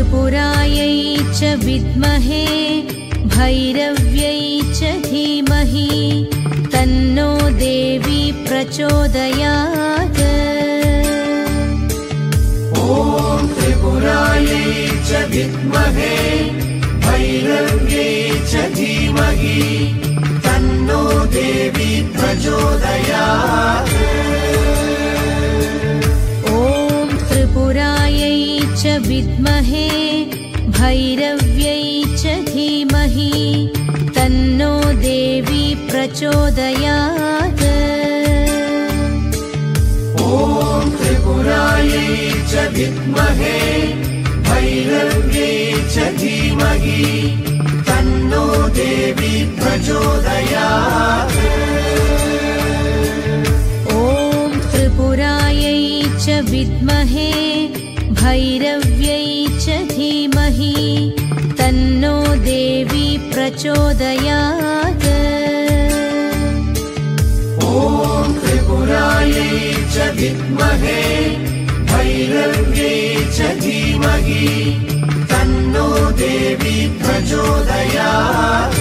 त्रिपुरायै च विद्महे भैरव्यै च धीमहि तन्नो देवी प्रचोदयात्। ॐ त्रिपुरायै च विद्महे भैरव्यै च धीमहि तन्नो देवी प्रचोदयात्। ॐ त्रिपुरायै च विद्महे भैरव्यै च धीमहि तन्नो देवी प्रचोदयात्। ॐ त्रिपुरायै च विद्महे भैरव्यै च धीमहि तन्नो देवी प्रचोदयात्। ॐ त्रिपुरायै च विद्महे भैरव्यै च धीमहि तन्नो देवी प्रचोदयात्। ॐ त्रिपुरायै च विद्महे भैरव्यै च धीमहि तन्नो देवी प्रचोदयात्।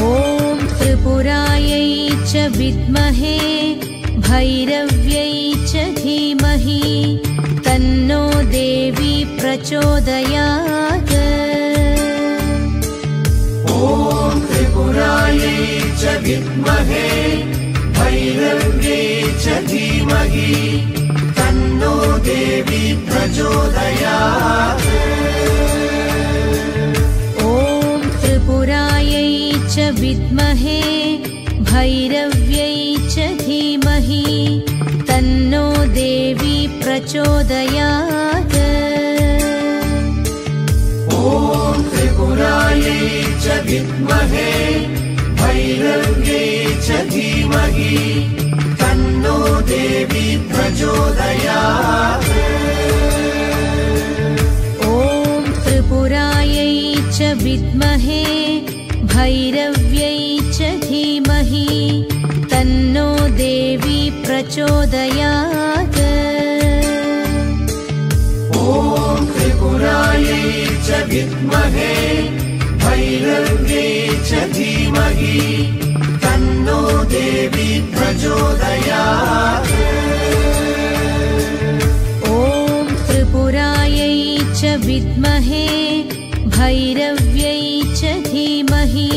ॐ त्रिपुरायै च विद्महे भैरव्यै च धीमहि तन्नो देवी प्रचोदयात्। ॐ त्रिपुरायै च विद्महे भैरव्यै च धीमहि तन्नो देवी प्रचोदयात्। ॐ त्रिपुरायै च विद्महे भैरव्यै च धीमहि तन्नो देवी प्रचोदयात्। ॐ त्रिपुरायै च विद्महे भैरव्यै च धीमहि तन्नो देवी प्रचोदयात्। ॐ त्रिपुरायै च विद्महे भैरव्यै च धीमहि तन्नो देवी प्रचोदयात्। ॐ त्रिपुरायै च विद्महे भैरव्यै च धीमहि तन्नो देवी प्रचोदयात्। ॐ त्रिपुरायै च विद्महे भैरव्यै च धीमहि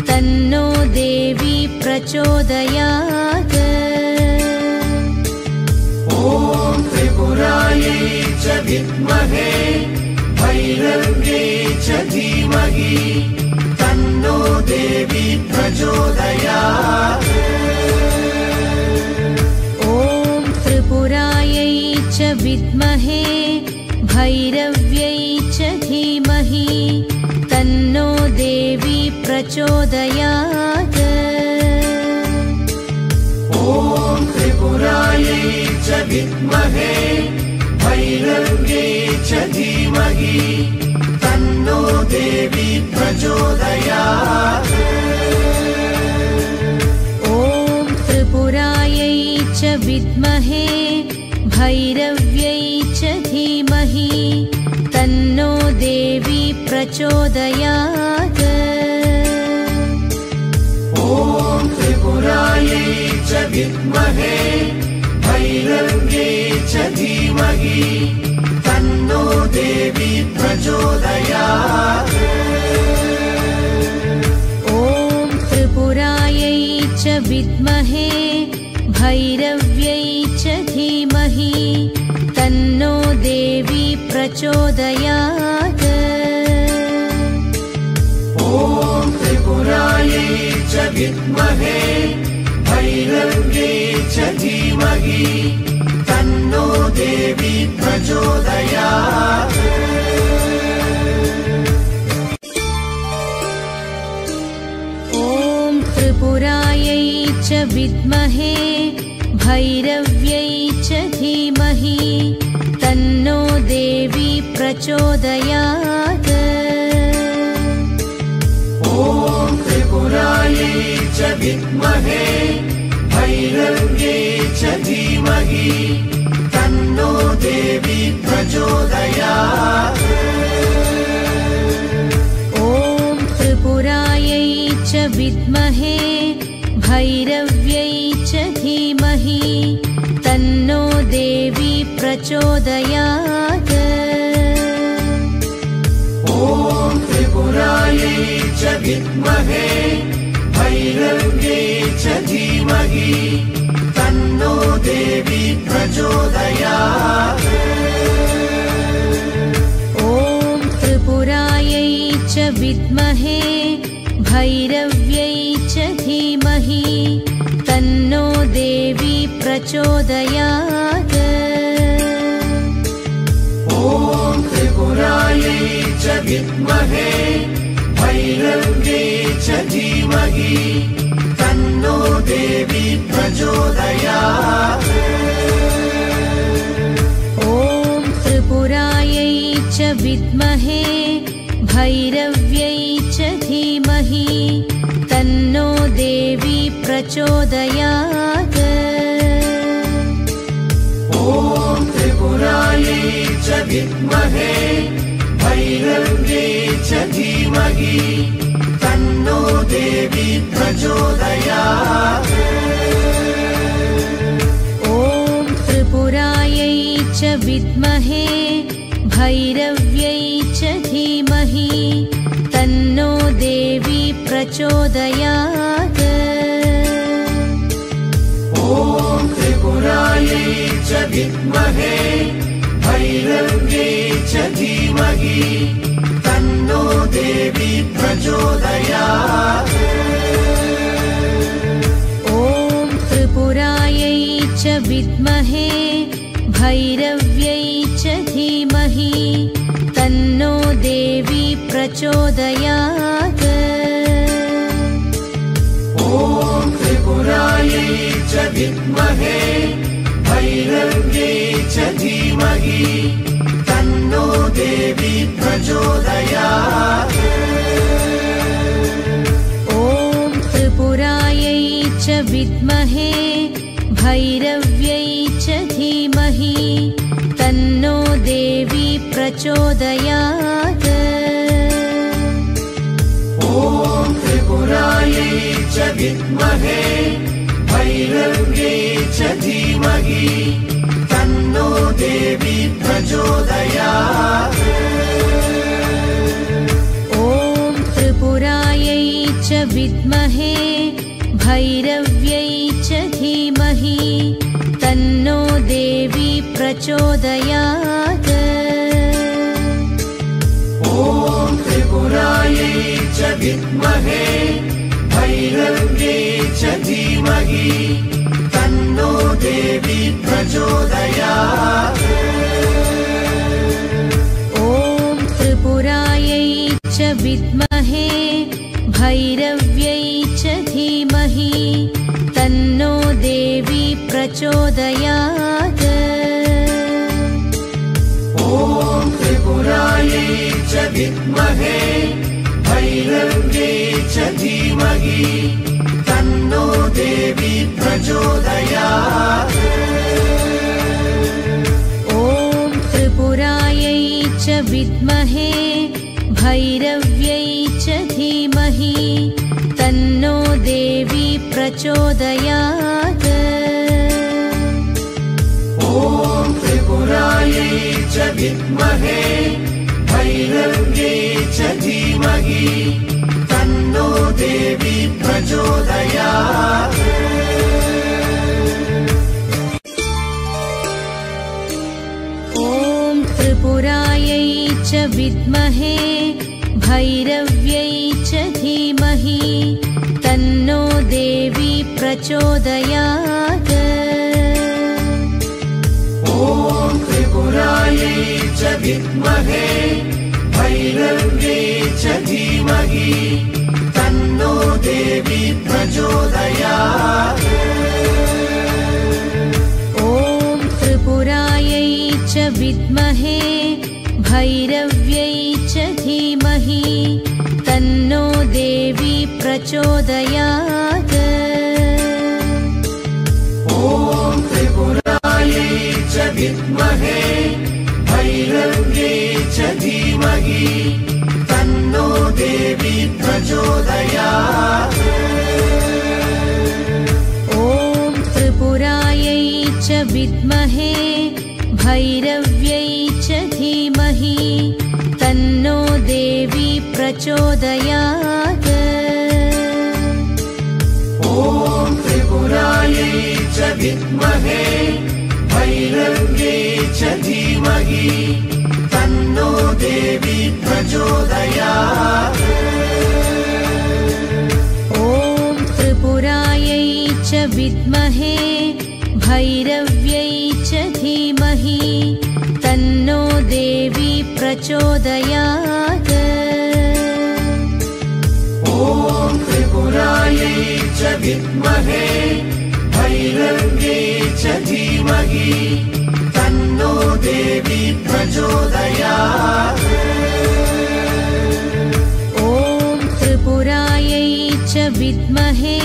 तन्नो देवी प्रचोदयात्। ॐ त्रिपुरायै च विद्महे भैरव्यै च धीमहि तन्नो देवी प्रचोदयात्। ॐ त्रिपुरायै च विद्महे भैरव्यै च धीमहि तन्नो देवी प्रचोदयात्। ॐ त्रिपुरायै च विद्महे भैरव्यै च धीमहि तन्नो देवी प्रचोदयात्। ॐ त्रिपुरायै च विद्महे भैरव्यै च धीमहि तन्नो देवी प्रचोदयात्। ॐ त्रिपुरायै च विद्महे भैरव्यै च धीमहि तन्नो देवी प्रचोदयात्। ॐ त्रिपुरायै च विद्महे भैरव्यै च धीमहि तन्नो देवी प्रचोदयात्। ॐ त्रिपुरायै च विद्महे भैरव्यै च धीमहि तन्नो देवी प्रचोदयात्। ॐ त्रिपुरायै च विद्महे भैरव्यै च धीमहि तन्नो देवी प्रचोदयात्। ॐ त्रिपुरायै च विद्महे भैरव्यै च धीमहि तन्नो देवी प्रचोदयात्। विद्महे भैरव्यै च धीमहि तन्नो देवी प्रचोदयात्। ॐ त्रिपुरायै च विद्महे भैरव्यै च धीमहि तन्नो देवी प्रचोदयात्। ॐ त्रिपुरायै च विद्महे भैरव्यै च धीमहि तन्नो देवी प्रचोदयात्। ॐ त्रिपुरायै च विद्महे भैरव्यै च धीमहि तन्नो देवी प्रचोदयात्। ॐ त्रिपुरायै च विद्महे भैरव्यै च धीमहि तन्नो देवी प्रचोदयात्। ॐ त्रिपुरायै च विद्महे भैरव्यै च धीमहि तन्नो देवी प्रचोदयात्। ॐ त्रिपुरायै च विद्महे भैरव्यै च धीमहि तन्नो देवी प्रचोदयात्। ॐ त्रिपुरायै च विद्महे भैरव्यै च धीमहि तन्नो देवी प्रचोदयात्। ॐ त्रिपुरायै च विद्महे भैरव्यै च धीमहि तन्नो देवी प्रचोदयात्। ॐ त्रिपुरायै च विद्महे भैरव्यै च धीमहि तन्नो देवी प्रचोदयात्। ॐ त्रिपुरायै च विद्महे भैरव्यै च धीमहि तन्नो देवी प्रचोदयात्। ॐ त्रिपुरायै च विद्महे भैरव्यै च धीमहि तन्नो देवी प्रचोदयात्। ॐ त्रिपुरायै च विद्महे भैरव्यै च धीमहि तन्नो देवी प्रचोदयात्। ॐ त्रिपुरायै च विद्महे भैरव्यै च धीमहि तन्नो देवी प्रचोदयात्। ॐ त्रिपुरायै च विद्महे भैरव्यै च धीमहि तन्नो देवी प्रचोदयात्। ॐ त्रिपुरायै च विद्महे भैरव्यै च धीमहि तन्नो देवी प्रचोदयात्। ॐ त्रिपुरायै च विद्महे भैरव्यै च धीमहि तन्नो देवी प्रचोदयात्। ॐ त्रिपुरायै च विद्महे भैरव्यै च धीमहि तन्नो देवी प्रचोदयात्। ॐ त्रिपुरायै च विद्महे भैरव्यै च धीमहि तन्नो देवी प्रचोदयात्। ॐ त्रिपुरायै च विद्महे भैरव्यै च धीमहि तन्नो देवी प्रचोदयात्। ॐ त्रिपुरायै च विद्महे भैरव्यै च धीमहि तन्नो देवी प्रचोदयात्। ॐ त्रिपुरायै च विद्महे भैरव्यै च धीमहि तन्नो देवी प्रचोदयात्। च विद्महे भैरव्यै च धीमहि तन्नो देवी प्रचोदयात्। ॐ त्रिपुरायै च विद्महे भैरव्यै च धीमहि तन्नो देवी प्रचोदयात्। ॐ त्रिपुरायै च विद्महे भैरव्यै च धीमहि तन्नो देवी प्रचोदयात्। ॐ त्रिपुरायै च विद्महे भैरव्यै च धीमहि तन्नो देवी प्रचोदयात्। ॐ त्रिपुरायै च विद्महे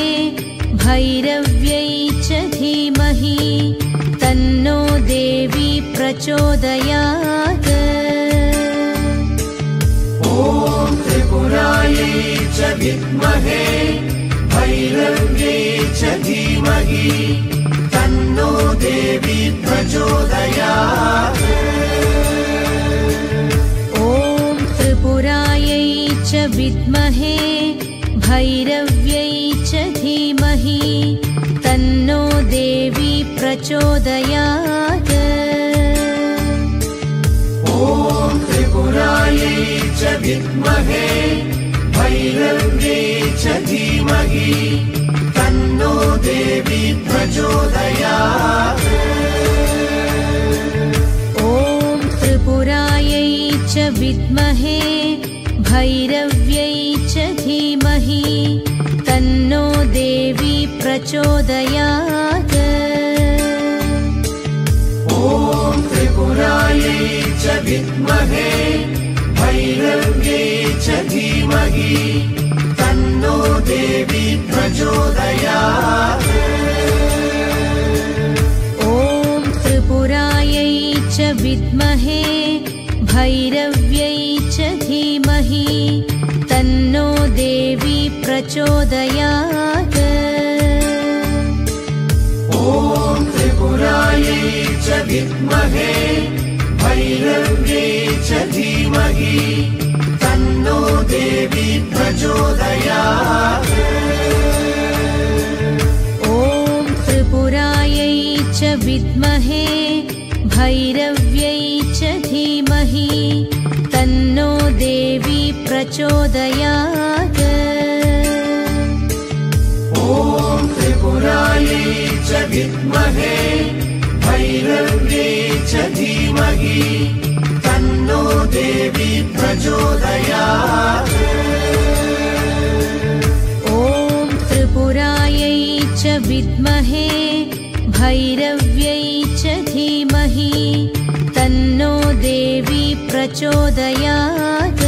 भैरव्यै च धीमहि तन्नो देवी प्रचोदयात्। ॐ त्रिपुरायै च विद्महे भैरव्यै च धीमहि तन्नो देवी प्रचोदयात्। ॐ त्रिपुरायै च विद्महे भैरव्यै च धीमहि तन्नो देवी प्रचोदयात्। ॐ त्रिपुरायै च विद्महे भैरव्यै च धीमहि तन्नो देवी प्रचोदयात्। ॐ त्रिपुरायै च विद्महे भैरव्यै च धीमहि तन्नो देवी प्रचोदयात्। ॐ त्रिपुरायै च विद्महे भैरव्यै च धीमहि तन्नो देवी प्रचोदयात्। ॐ त्रिपुरायै च विद्महे भैरव्यै च धीमहि तन्नो देवी प्रचोदयात्। ॐ त्रिपुरायै च विद्महे भैरव्यै च धीमहि तन्नो देवी प्रचोदयात्। ॐ त्रिपुरायै च विद्महे भैरव्यै च धीमहि तन्नो देवी प्रचोदयात्। ॐ त्रिपुरायै च विद्महे भैरव्यै च धीमहि तन्नो देवी प्रचोदयात्। ॐ त्रिपुरायै च विद्महे भैरव्यै च धीमहि तन्नो देवी प्रचोदयात्।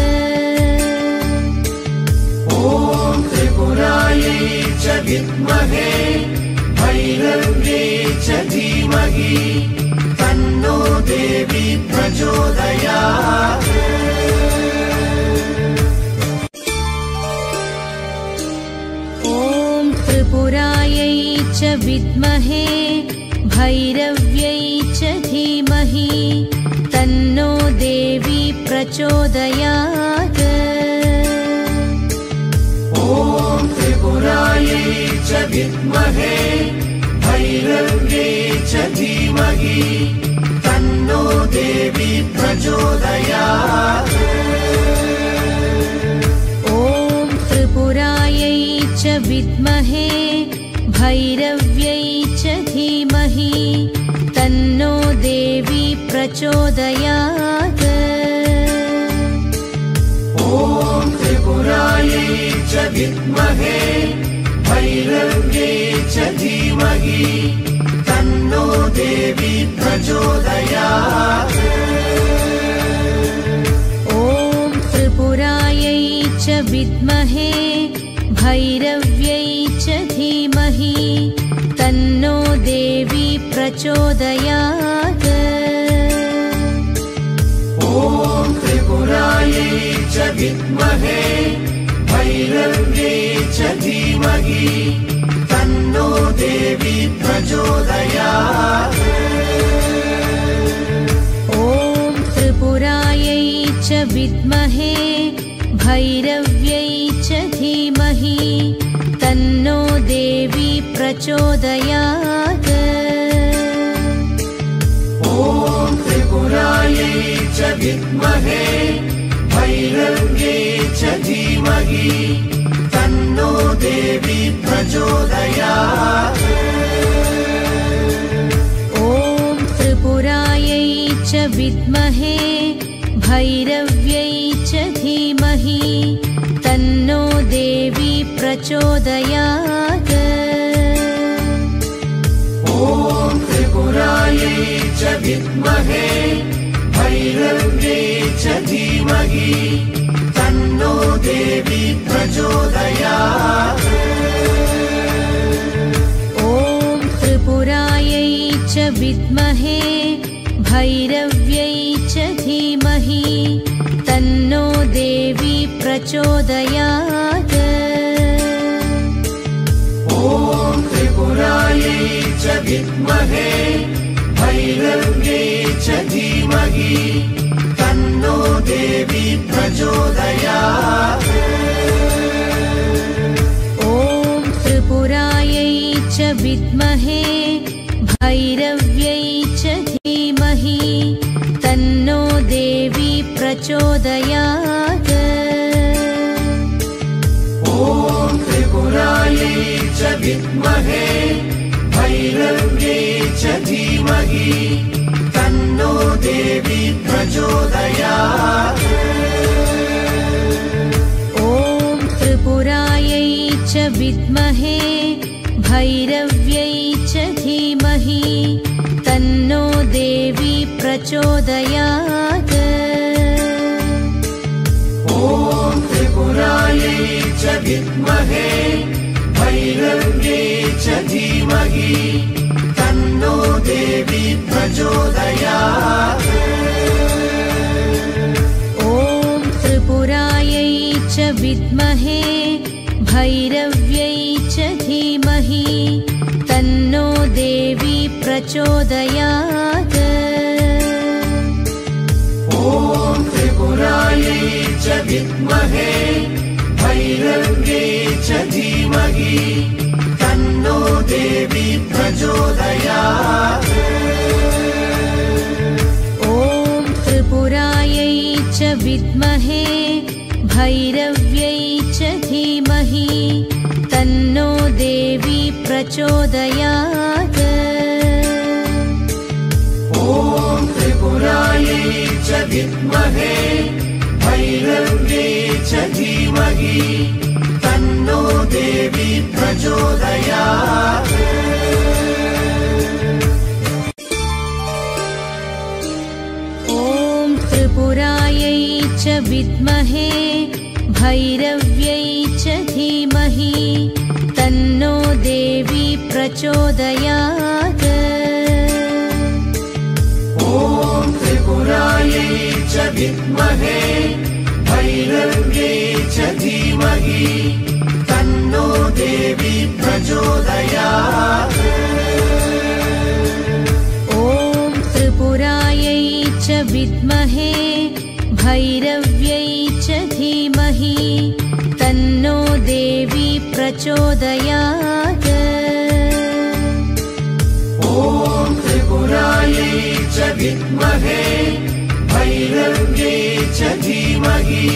ॐ त्रिपुरायै च विद्महे भैरव्यै च धीमहि तन्नो देवी प्रचोदयात्। ॐ त्रिपुरायै च विद्महे भैरव्यै च धीमहि तन्नो देवी प्रचोदयात्। ॐ त्रिपुरायै च विद्महे भैरव्यै च धीमहि तन्नो देवी प्रचोदयात्। ॐ त्रिपुरायै च विद्महे भैरव्यै च धीमहि तन्नो देवी प्रचोदयात्। ॐ त्रिपुरायै च विद्महे भैरव्यै च धीमहि तन्नो देवी प्रचोदयात्। ॐ त्रिपुरायै च विद्महे भैरव्यै च धीमहि तन्नो देवी प्रचोदयात्। ॐ त्रिपुरायै च विद्महे भैरव्यै च धीमहि तन्नो देवी प्रचोदयात्। प्रचोदयात्। ॐ त्रिपुरायै च विद्महे भैरव्यै च धीमहि तन्नो देवी प्रचोदयात्। ॐ त्रिपुरायै च विद्महे भैरव्यै च धीमहि तन्नो देवी प्रचोदयात्। ॐ त्रिपुरायै च विद्महे भैरव्यै च धीमहि तन्नो देवी प्रचोदयात्। ॐ त्रिपुरायै च विद्महे भैरव्यै च धीमहि तन्नो देवी प्रचोदयात्। ॐ त्रिपुरायै च विद्महे भैरव्यै च धीमहि तन्नो देवी प्रचोदयात्। ॐ त्रिपुरायै च विद्महे भैरव्यै च धीमहि तन्नो देवी प्रचोदयात्। ॐ त्रिपुरायै च विद्महे भैरव्यै च धीमहि तन्नो देवी प्रचोदयात्। ॐ त्रिपुरायै च विद्महे भैरव्यै च धीमहि तन्नो देवी प्रचोदयात्। ॐ त्रिपुरायै च विद्महे भैरव्यै च धीमहि तन्नो देवी प्रचोदयात्। ॐ त्रिपुरायै च विद्महे भैरव्यै च धीमहि तन्नो देवी प्रचोदयात्। ॐ त्रिपुरायै च विद्महे भैरव्यै च धीमहि तन्नो देवी प्रचोदयात्। ॐ त्रिपुरायै च विद्महे भैरव्यै च धीमहि तन्नो देवी प्रचोदयात्। ॐ त्रिपुरायै च विद्महे भैरव्यै च धीमहि तन्नो देवी प्रचोदयात्। ॐ त्रिपुरायै च विद्महे भैरव्यै च धीमहि तन्नो देवी प्रचोदयात्। ॐ त्रिपुरायै च विद्महे भैरव्यै च धीमहि तन्नो देवी प्रचोदयात्। ॐ त्रिपुरायै च विद्महे भैरव्यै च धीमहि तन्नो देवी प्रचोदयात्। ॐ त्रिपुरायै च विद्महे भैरव्यै च धीमहि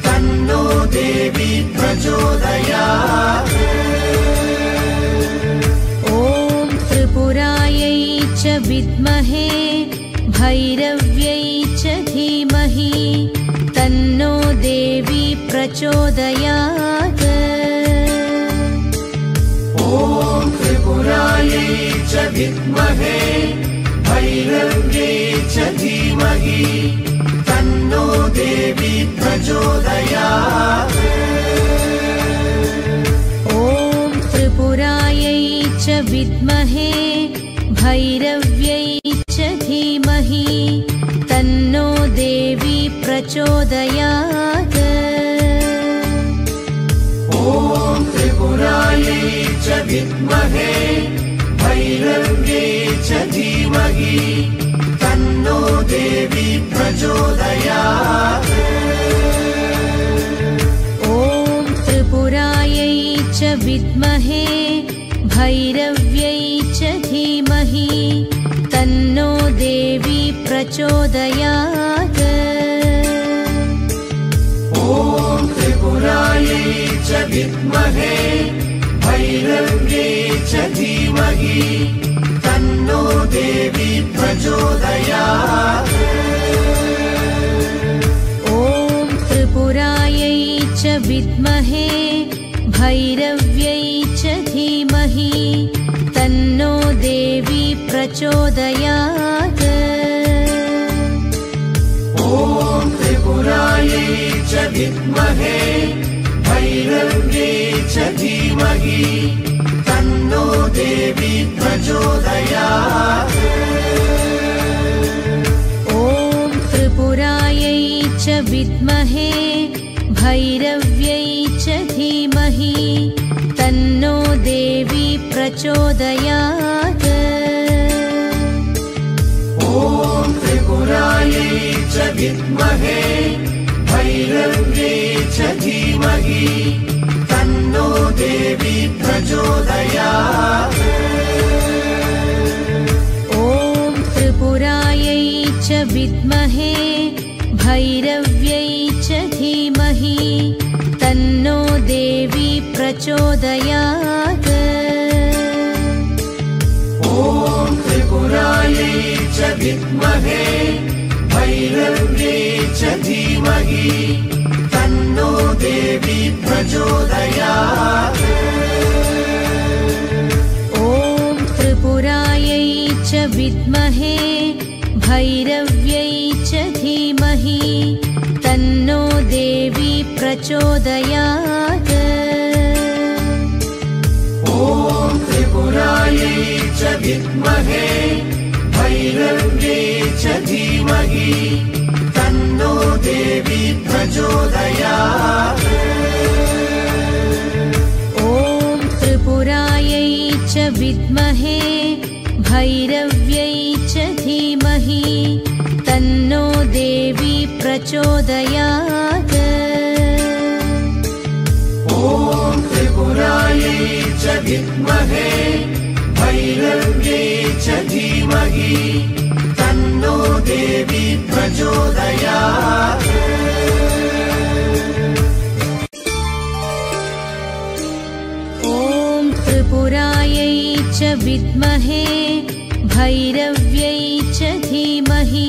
तन्नो देवी प्रचोदयात्। ॐ त्रिपुरायै च विद्महे भैरव्यै च धीमहि तन्नो देवी प्रचोदयात्। ॐ त्रिपुरायै च विद्महे भैरव्यै च धीमहि तन्नो देवी प्रचोदयात्। ॐ त्रिपुरायै च विद्महे भैरव्यै च धीमहि तन्नो देवी प्रचोदयात्। ॐ त्रिपुरायै च विद्महे भैरव्यै च धीमहि तन्नो देवी प्रचोदयात्। ॐ त्रिपुरायै च विद्महे भैरव्यै प्रचोदयात्। ॐ त्रिपुरायै च विद्महे भैरव्यै च धीमहि तन्नो देवी प्रचोदयात्। ॐ त्रिपुरायै च विद्महे भैरव्यै च धीमहि तन्नो देवी प्रचोदयात्। ॐ त्रिपुरायै च विद्महे भैरव्यै च धीमहि तन्नो देवी प्रचोदयात्। ॐ त्रिपुरायै च विद्महे भैरव्यै च धीमहि तन्नो देवी प्रचोदयात्। ॐ त्रिपुरायै च विद्महे भैरव्यै च धीमहि तन्नो देवी प्रचोदयात्। ॐ त्रिपुरायै च विद्महे भैरव्यै च धीमहि तन्नो देवी प्रचोदयात्। ॐ त्रिपुरायै च विद्महे भैरव्यै च धीमहि तन्नो देवी प्रचोदयात्। ॐ त्रिपुरायै च विद्महे भैरव्यै च धीमहि तन्नो देवी प्रचोदयात्। ॐ त्रिपुरायै च विद्महे भैरव्यै च धीमहि तन्नो देवी प्रचोदयात्। ॐ त्रिपुरायै च विद्महे भैरव्यै च धीमहि तन्नो देवी प्रचोदयात्। ॐ त्रिपुरायै च विद्महे भैरव्यै च धीमहि तन्नो देवी प्रचोदयात्। ॐ त्रिपुरायै च विद्महे भैरव्यै च धीमहि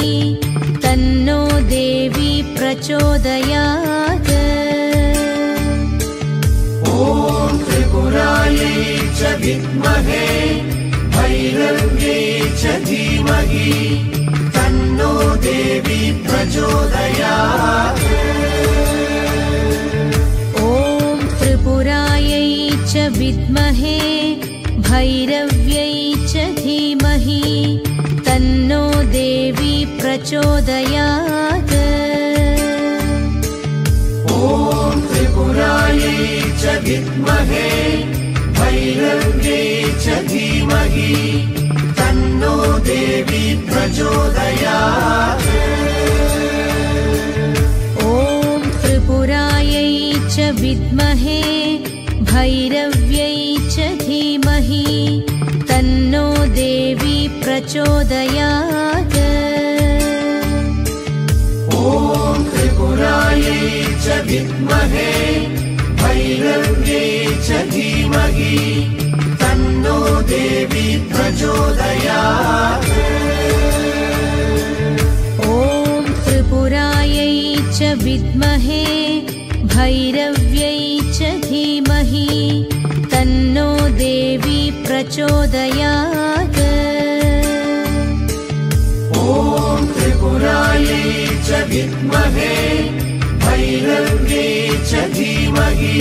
तन्नो देवी प्रचोदयात्। ॐ त्रिपुरायै च विद्महे भैरव्यै च धीमहि तन्नो देवी प्रचोदयात्। ॐ त्रिपुरायै च विद्महे भैरव्यै च धीमहि तन्नो देवी प्रचोदयात्। ॐ त्रिपुरायै च विद्महे भैरव्यै च धीमहि तन्नो देवी प्रचोदयात्। ॐ त्रिपुरायै च विद्महे भैरव्यै च धीमहि तन्नो देवी प्रचोदयात्। ॐ त्रिपुरायै च विद्महे भैरव्यै च धीमहि तन्नो देवी प्रचोदयात्। ॐ त्रिपुरायै च विद्महे भैरव्यै च धीमहि तन्नो देवी प्रचोदयात्। ॐ त्रिपुरायै च विद्महे भैरव्यै च धीमहि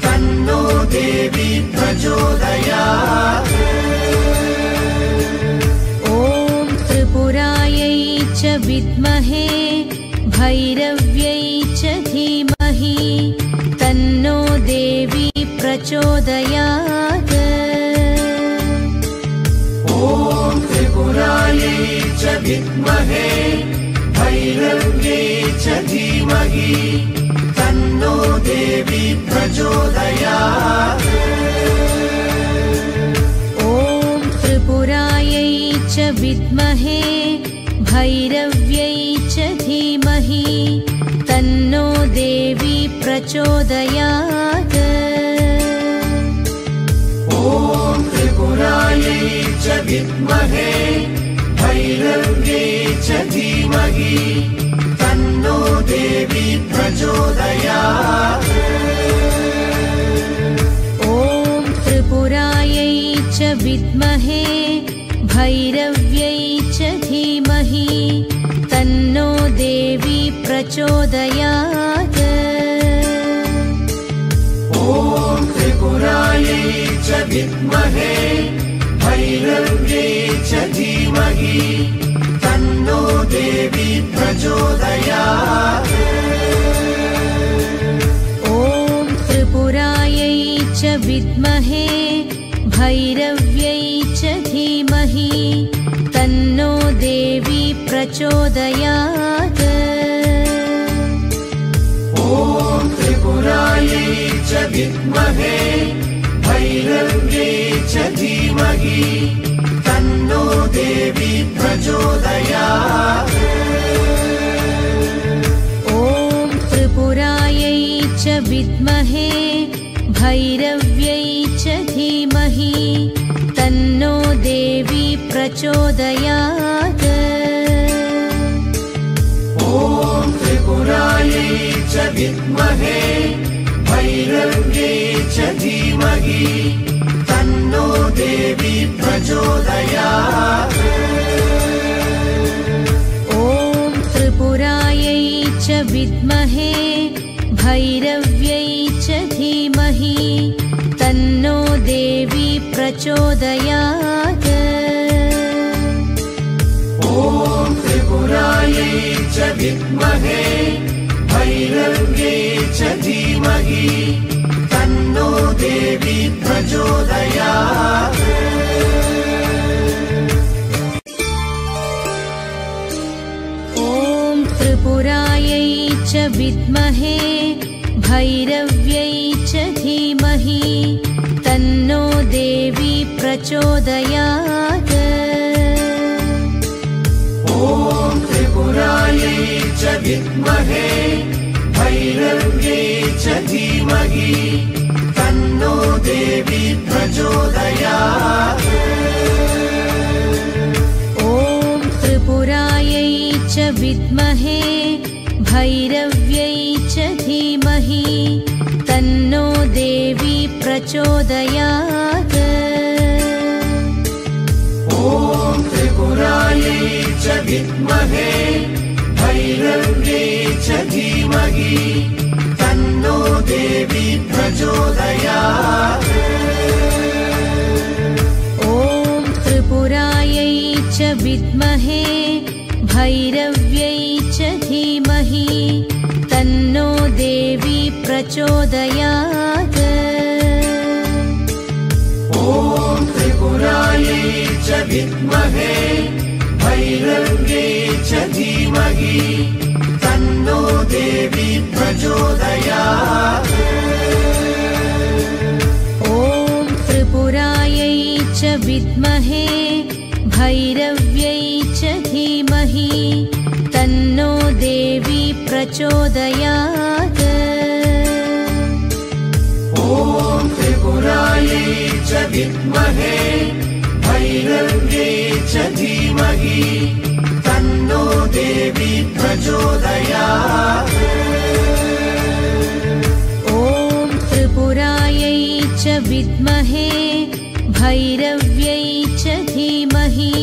तन्नो देवी प्रचोदयात्। ॐ त्रिपुरायै च विद्महे भैरव्यै च धीमहि तन्नो देवी प्रचोदयात्। ॐ त्रिपुरायै च विद्महे भैरव्यै च धीमहि तन्नो देवी प्रचोदयात्। ॐ त्रिपुरायै च विद्महे भैरव्यै च धीमहि तन्नो देवी प्रचोदयात्। ॐ त्रिपुरायै च विद्महे भैरव्यै च धीमहि तन्नो देवी प्रचोदयात्। ॐ त्रिपुरायै च विद्महे भैरव्यै च धीमहि तन्नो देवी प्रचोदयात्। ॐ त्रिपुरायै च विद्महे भैरव्यै च धीमहि तन्नो देवी प्रचोदयात्। ॐ त्रिपुरायै च विद्महे भैरव्यै च धीमहि तन्नो देवी प्रचोदयात्। ॐ त्रिपुरायै च विद्महे भैरव्यै च धीमहि तन्नो देवी प्रचोदयात्। ॐ त्रिपुरायै च विद्महे भैरव्यै च धीमहि तन्नो देवी प्रचोदयात्। ॐ त्रिपुरायै च विद्महे भैरव्यै च धीमहि तन्नो देवी प्रचोदयात्। ॐ त्रिपुरायै च विद्महे भैरव्यै च धीमहि तन्नो देवी प्रचोदयात्। ॐ त्रिपुरायै च विद्महे भैरव्यै च धीमहि तन्नो देवी प्रचोदयात्। ॐ त्रिपुरायै च विद्महे भैरव्यै च धीमहि तन्नो देवी प्रचोदयात्। ॐ त्रिपुरायै च विद्महे भैरव्यै च धीमहि तन्नो देवी प्रचोदयात्। ॐ त्रिपुरायै च विद्महे भैरव्यै च धीमहि तन्नो देवी प्रचोदयात्। ॐ त्रिपुरायै च विद्महे भैरव्यै च धीमहि तन्नो देवी प्रचोदयात्। ॐ त्रिपुरायै च विद्महे भैरव्यै च धीमहि तन्नो देवी प्रचोदयात्। ॐ त्रिपुरायै च विद्महे भैरव्यै च धीमहि तन्नो देवी प्रचोदयात्। ॐ त्रिपुरायै च विद्महे भैरव्यै च धीमहि तन्नो देवी प्रचोदयात्। ॐ त्रिपुरायै च विद्महे भैरव्यै च धीमहि तन्नो देवी प्रचोदयात्। ॐ त्रिपुरायै च विद्महे भैरव्यै च धीमहि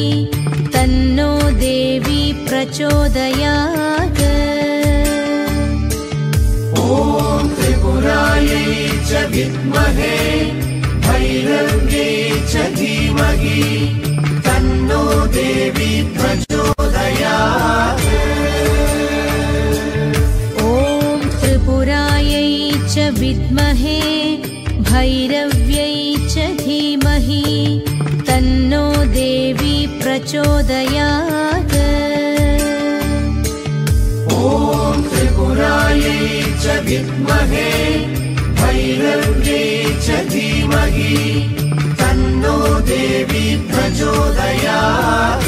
तन्नो देवी प्रचोदयात्। ॐ त्रिपुरायै च विद्महे भैरव्यै च धीमहि तन्नो देवी प्रचोदयात्। ॐ त्रिपुरायै च विद्महे भैरव्यै च धीमहि तन्नो देवी प्रचोदयात्। ॐ त्रिपुरायै च विद्महे भैरव्यै च धीमहि तन्नो देवी प्रचोदयात्।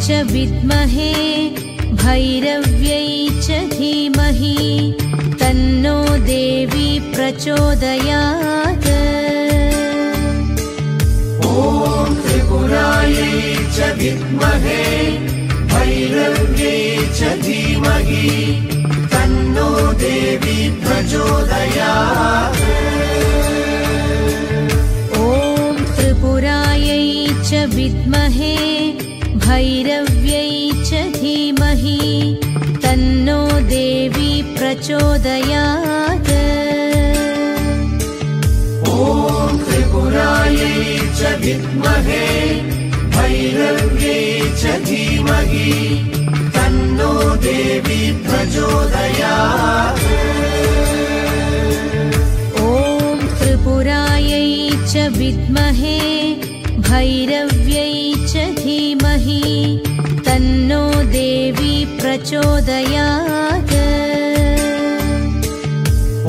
च विद्महे भैरव्यै च धीमहि तन्नो देवी प्रचोदयात्। ॐ त्रिपुरायै च विद्महे भैरव्यै च धीमहि तन्नो देवी प्रचोदयात्। ॐ त्रिपुरायै च विद्महे भैरव्यै च धीमहि तन्नो देवी प्रचोदयात्। ॐ त्रिपुरायै च विद्महे भैरव्यै च धीमहि तन्नो देवी प्रचोदयात्। ॐ त्रिपुरायै च विद्महे भैरव्यै च धीमहि तन्नो देवी प्रचोदयात्।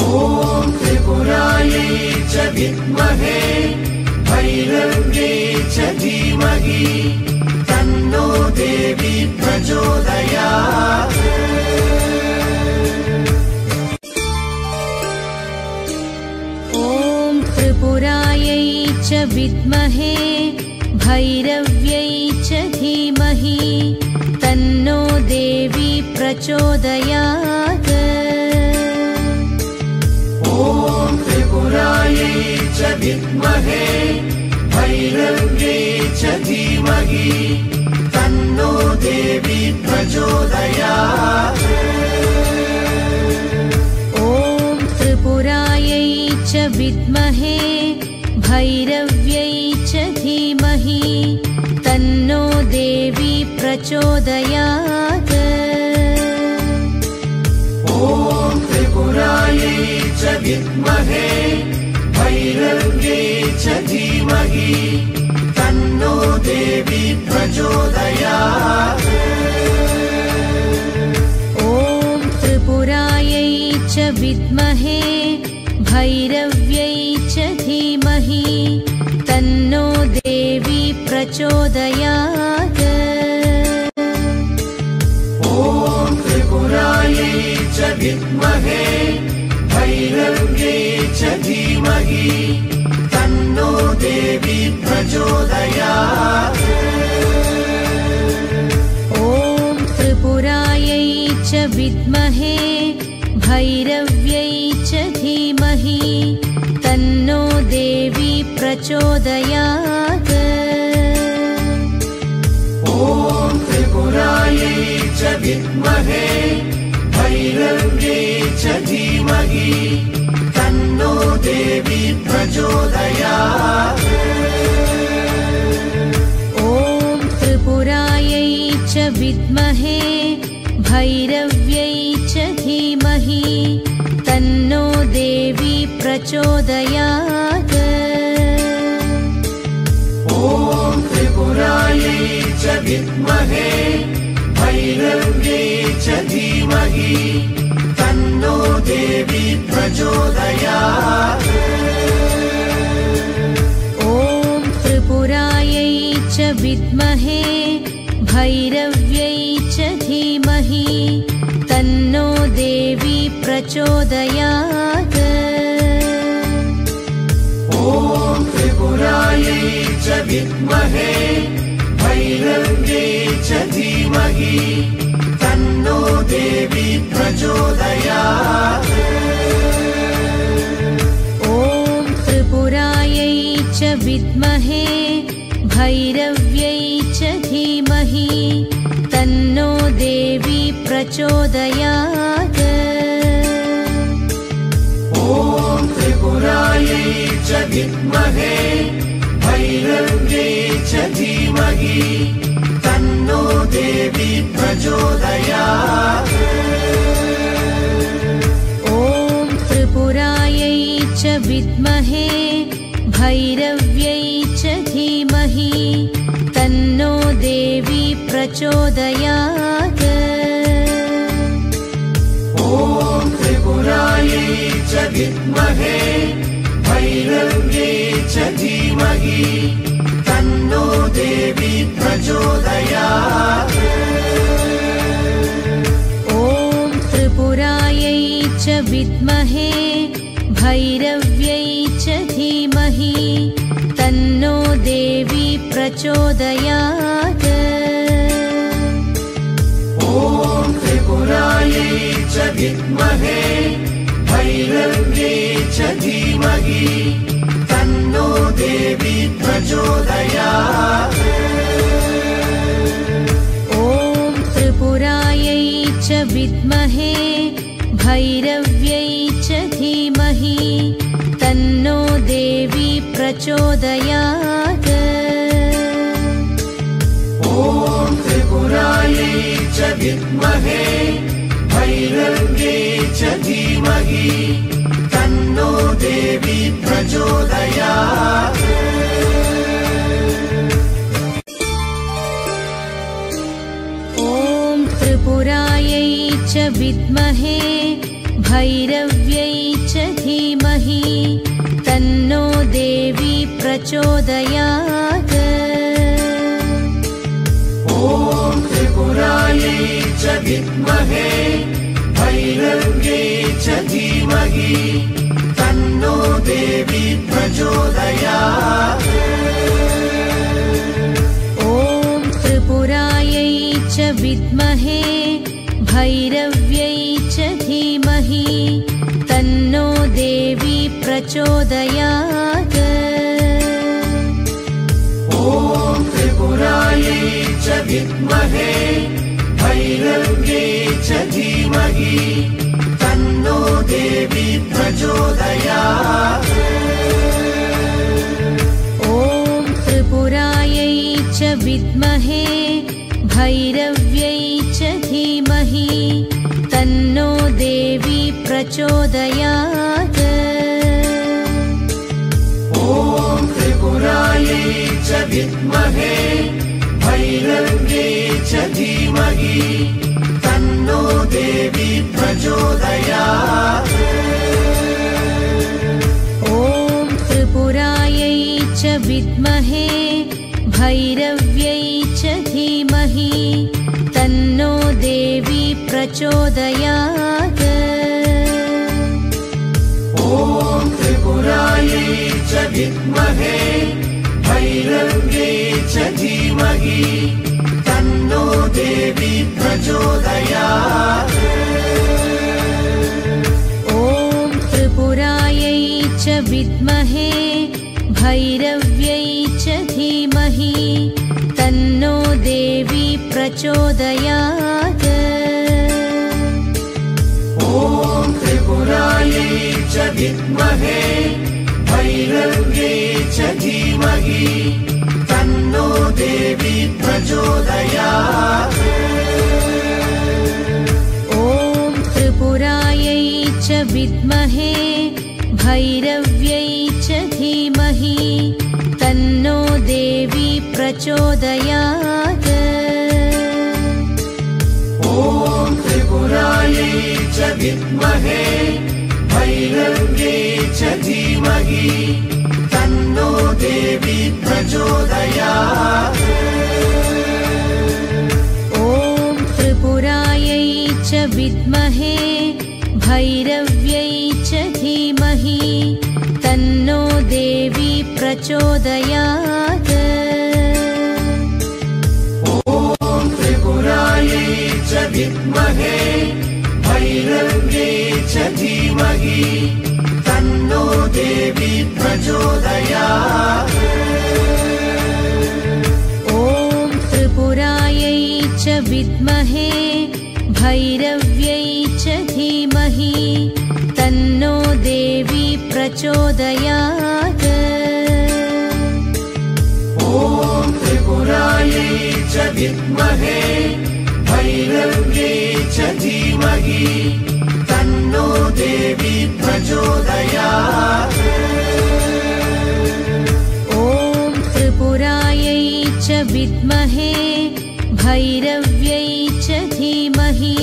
ॐ त्रिपुरायै च विद्महे भैरव्यै च धीमहि तन्नो देवी प्रचोदयात्। ॐ त्रिपुरायै च विद्महे भैरव्यै च धीमहि तन्नो देवी प्रचोदयात्। ॐ त्रिपुरायै च विद्महे भैरव्यै च धीमहि तन्नो देवी प्रचोदयात्। ॐ त्रिपुरायै च विद्महे भैरव्यै च धीमहि तन्नो देवी प्रचोदयात्। ॐ त्रिपुरायै च विद्महे भैरव्यै च धीमहि तन्नो देवी प्रचोदयात्। ॐ त्रिपुरायै च विद्महे भैरव्यै च धीमहि तन्नो देवी प्रचोदयात्। ॐ त्रिपुरायै च विद्महे भैरव्यै च धीमहि तन्नो देवी प्रचोदयात्। ॐ त्रिपुरायै च विद्महे भैरव्यै च धीमहि तन्नो देवी प्रचोदयात्। ॐ त्रिपुरायै च विद्महे भैरव्यै च धीमहि तन्नो देवी प्रचोदयात्। ॐ त्रिपुरायै च विद्महे भैरव्यै च धीमहि तन्नो देवी प्रचोदयात्। ॐ त्रिपुरायै च विद्महे भैरव्यै च धीमहि तन्नो देवी प्रचोदयात्। ॐ त्रिपुरायै च विद्महे भैरव्यै च धीमहि तन्नो देवी प्रचोदयात्। ॐ त्रिपुरायै च विद्महे भैरव्यै च धीमहि तन्नो देवी प्रचोदयात्। ॐ त्रिपुरायै च विद्महे भैरव्यै च धीमहि तन्नो देवी प्रचोदयात्। ॐ त्रिपुरायै च विद्महे भैरव्यै च धीमहि तन्नो देवी प्रचोदयात्। ॐ त्रिपुरायै च विद्महे भैरव्यै च धीमहि तन्नो देवी प्रचोदयात्। ॐ त्रिपुरायै च विद्महे भैरव्यै च धीमहि तन्नो देवी प्रचोदयात्। प्रचोदयात्। ॐ त्रिपुरायै च विद्महे भैरव्यै च धीमहि तन्नो देवी प्रचोदयात्। ॐ त्रिपुरायै च विद्महे भैरव्यै च धीमहि तन्नो देवी प्रचोदयात्। ॐ त्रिपुरायै च विद्महे भैरव्यै च धीमहि तन्नो देवी प्रचोदयात्। ॐ त्रिपुरायै च विद्महे भैरव्यै च धीमहि तन्नो देवी प्रचोदयात्। ॐ त्रिपुरायै च विद्महे भैरव्यै च धीमहि तन्नो देवी प्रचोदयात्। ॐ त्रिपुरायै च विद्महे भैरव्यै च धीमहि तन्नो देवी प्रचोदयात्। ॐ त्रिपुरायै च विद्महे भैरव्यै च धीमहि तन्नो देवी प्रचोदयात्। ॐ त्रिपुरायै च विद्महे भैरव्यै च धीमहि तन्नो देवी प्रचोदयात्। ॐ त्रिपुरायै च विद्महे भैरव्यै च धीमहि तन्नो देवी प्रचोदयात्। ॐ त्रिपुरायै च विद्महे भैरव्यै च धीमहि तन्नो देवी प्रचोदयात्। ॐ त्रिपुरायै च विद्महे भैरव्यै च धीमहि तन्नो देवी प्रचोदयात्। ॐ त्रिपुरायै च विद्महे भैरव्यै च धीमहि तन्नो देवी प्रचोदयात्। ॐ त्रिपुरायै च विद्महे भैरव्यै च धीमहि तन्नो देवी प्रचोदयात्। ॐ त्रिपुरायै च विद्महे भैरव्यै च धीमहि तन्नो देवी प्रचोदयात्। ॐ त्रिपुरायै च विद्महे भैरव्यै च धीमहि तन्नो देवी प्रचोदयात्। ॐ त्रिपुरायै च विद्महे भैरव्यै च धीमहि तन्नो देवी प्रचोदयात्। ॐ त्रिपुरायै च विद्महे भैरव्यै च धीमहि तन्नो देवी प्रचोदयात्। ॐ त्रिपुरायै च विद्महे भैरव्यै च धीमहि तन्नो देवी प्रचोदयात्। ॐ त्रिपुरायै च विद्महे भैरव्यै च धीमहि तन्नो देवी प्रचोदयात्। ॐ त्रिपुरायै च विद्महे भैरव्यै च धीमहि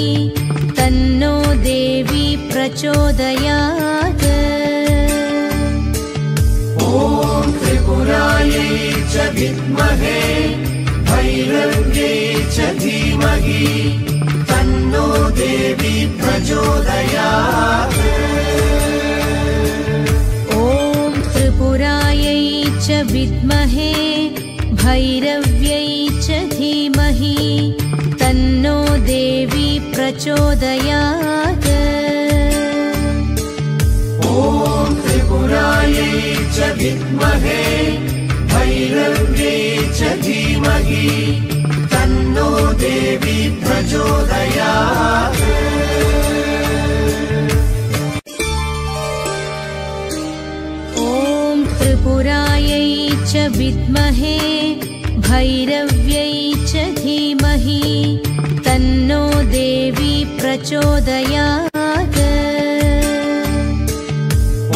तन्नो देवी प्रचोदयात्। ॐ त्रिपुरायै च विद्महे भैरव्यै च धीमहि तन्नो देवी प्रचोदयात्। ॐ त्रिपुरायै च विद्महे भैरव्यै च धीमहि तन्नो देवी प्रचोदयात्। ॐ त्रिपुरायै च विद्महे भैरव्यै च धीमहि तन्नो देवी प्रचोदयात्। ॐ त्रिपुरायै च विद्महे भैरव्यै च धीमहि तन्नो देवी प्रचोदयात्।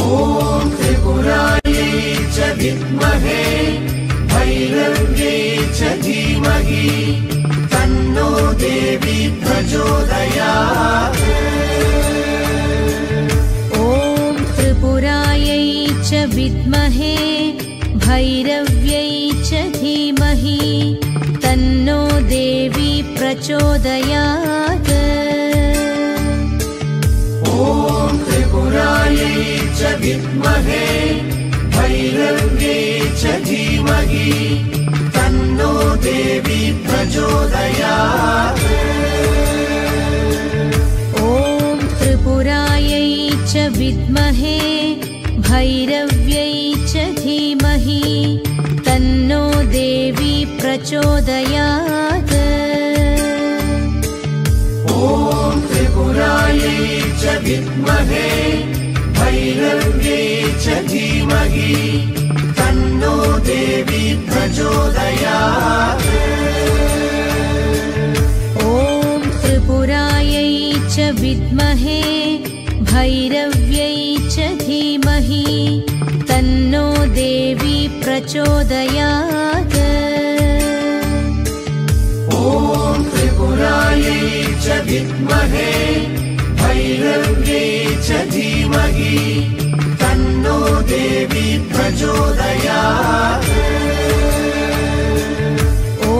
ॐ त्रिपुरायै च विद्महे भैरव्यै च धीमहि तन्नो देवी प्रचोदयात्। ॐ त्रिपुरायै च विद्महे भैरव्यै च धीमहि तन्नो देवी प्रचोदयात्। ॐ त्रिपुरायै च विद्महे भैरव्यै च धीमहि तन्नो देवी प्रचोदयात्। ॐ त्रिपुरायै च विद्महे भैरव्यै च धीमहि तन्नो देवी प्रचोदयात्। ॐ त्रिपुरायै च विद्महे भैरव्यै च धीमहि तन्नो देवी प्रचोदयात्। ॐ त्रिपुरायै च विद्महे भैरव्यै च धीमहि तन्नो देवी प्रचोदयात्। ॐ त्रिपुरायै च विद्महे भैरव्यै च धीमहि तन्नो देवी प्रचोदयात्। ॐ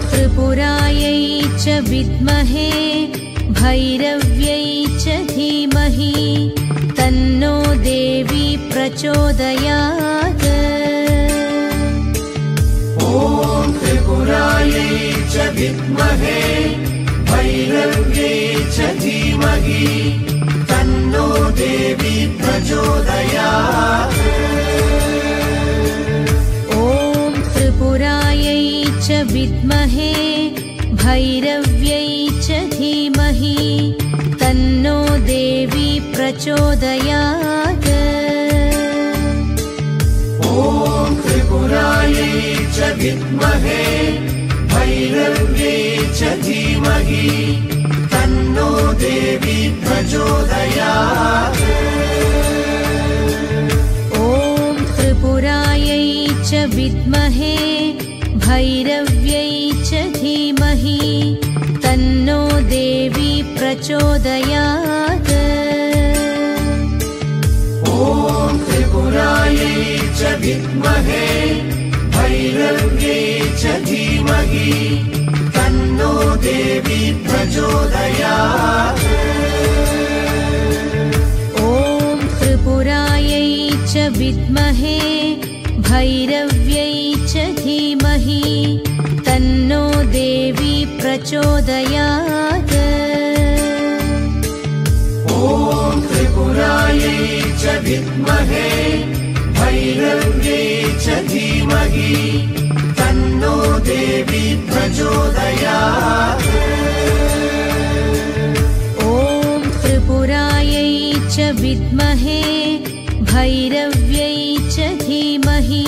त्रिपुरायै च विद्महे भैरव्यै च धीमहि तन्नो देवी प्रचोदयात्। ॐ त्रिपुरायै च विद्महे भैरव्यै च धीमहि तन्नो देवी प्रचोदयात्। ॐ त्रिपुरायै च विद्महे भैरव्यै च धीमहि तन्नो देवी प्रचोदयात्। ॐ त्रिपुरायै च विद्महे भैरव्यै च धीमहि तन्नो देवी प्रचोदयात्। ॐ त्रिपुरायै च विद्महे भैरव्यै च धीमहि तन्नो देवी प्रचोदयात्। ॐ त्रिपुरायै च विद्महे भैरव्यै च धीमहि तन्नो देवी प्रचोदयात्। ॐ त्रिपुरायै च विद्महे भैरव्यै च धीमहि तन्नो देवी प्रचोदयात्। ॐ त्रिपुरायै च विद्महे भैरव्यै च धीमहि तन्नो देवी प्रचोदयात्। ॐ त्रिपुरायै च विद्महे भैरव्यै च धीमहि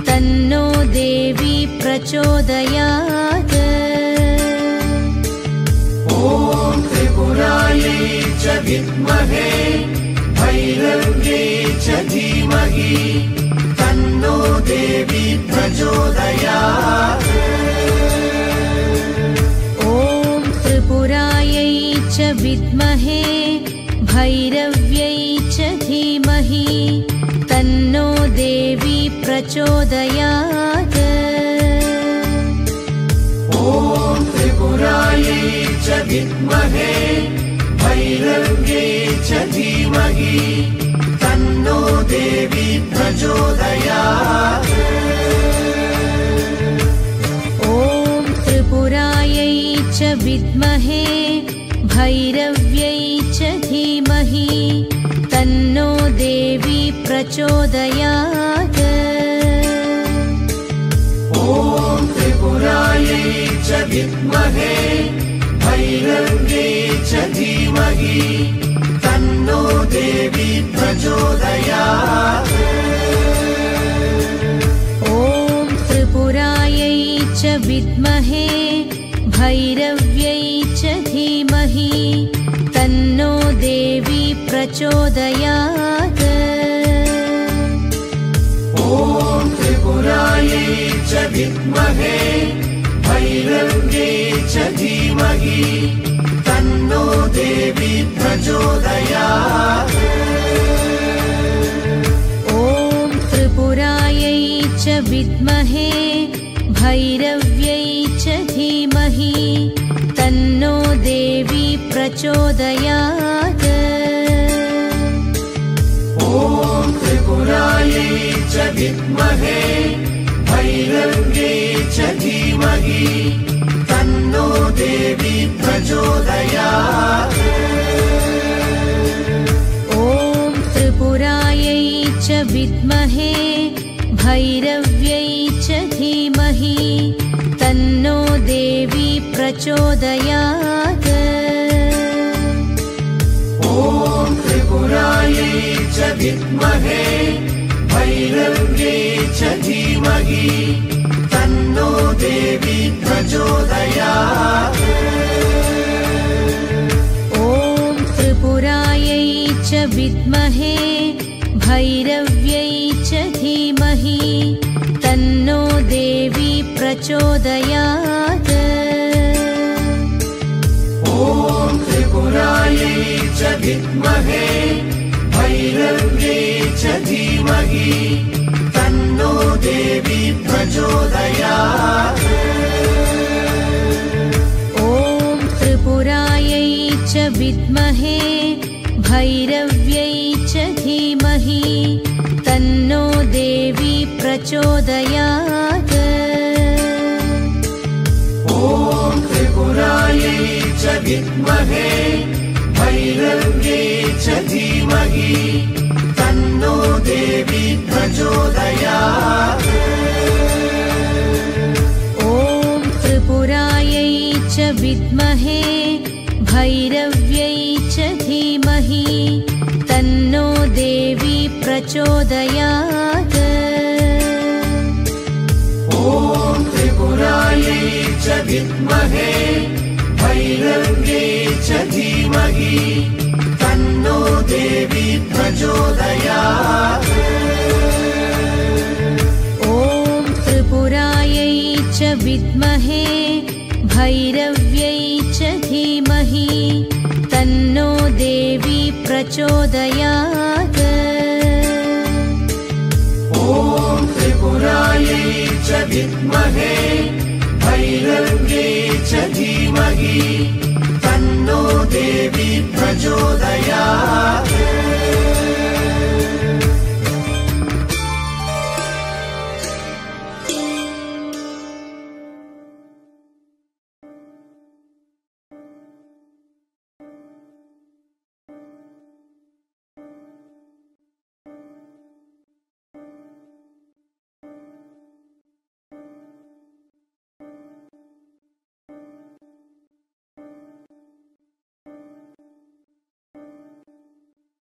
तन्नो देवी प्रचोदयात्। ॐ त्रिपुरायै च विद्महे भैरव्यै च धीमहि तन्नो देवी प्रचोदयात्। ॐ त्रिपुरायै च विद्महे भैरव्यै च धीमहि तन्नो देवी प्रचोदयात्। ॐ त्रिपुरायै च विद्महे भैरव्यै च धीमहि तन्नो देवी प्रचोदयात्। विद्महे भैरव्यै च धीमहि तन्नो देवी प्रचोदयात्। ॐ त्रिपुरायै च विद्महे भैरव्यै च धीमहि तन्नो देवी प्रचोदयात्। ॐ त्रिपुरायै च विद्महे भैरव्यै च धीमहि तन्नो देवी प्रचोदयात्। ॐ त्रिपुरायै च विद्महे भैरव्यै च धीमहि तन्नो देवी प्रचोदयात्। ॐ त्रिपुरायै च विद्महे भैरव्यै च धीमहि तन्नो देवी प्रचोदयात्। ॐ त्रिपुरायै च विद्महे भैरव्यै च धीमहि तन्नो देवी प्रचोदयात्। ॐ त्रिपुरायै च विद्महे भैरव्यै च धीमहि तन्नो देवी प्रचोदयात्। ॐ त्रिपुरायै च विद्महे भैरव्यै च धीमहि तन्नो देवी प्रचोदयात्। ॐ त्रिपुरायै च विद्महे भैरव्यै च धीमहि तन्नो देवी प्रचोदयात्। ॐ त्रिपुरायै च विद्महे भैरव्यै च धीमहि तन्नो देवी प्रचोदयात्। ॐ त्रिपुरायै च विद्महे भैरव्यै च धीमहि तन्नो देवी प्रचोदयात्। ॐ त्रिपुरायै च विद्महे भैरव्यै च धीमहि तन्नो देवी प्रचोदयात्। ॐ त्रिपुरायै च विद्महे भैरव्यै च धीमहि तन्नो देवी प्रचोदयात्। ॐ त्रिपुरायै च विद्महे भैरव्यै च धीमहि तन्नो देवी प्रचोदयात्। ॐ त्रिपुरायै च विद्महे भैरव्यै च धीमहि तन्नो देवी प्रचोदयात्। ॐ त्रिपुरायै च विद्महे भैरव्यै च धीमहि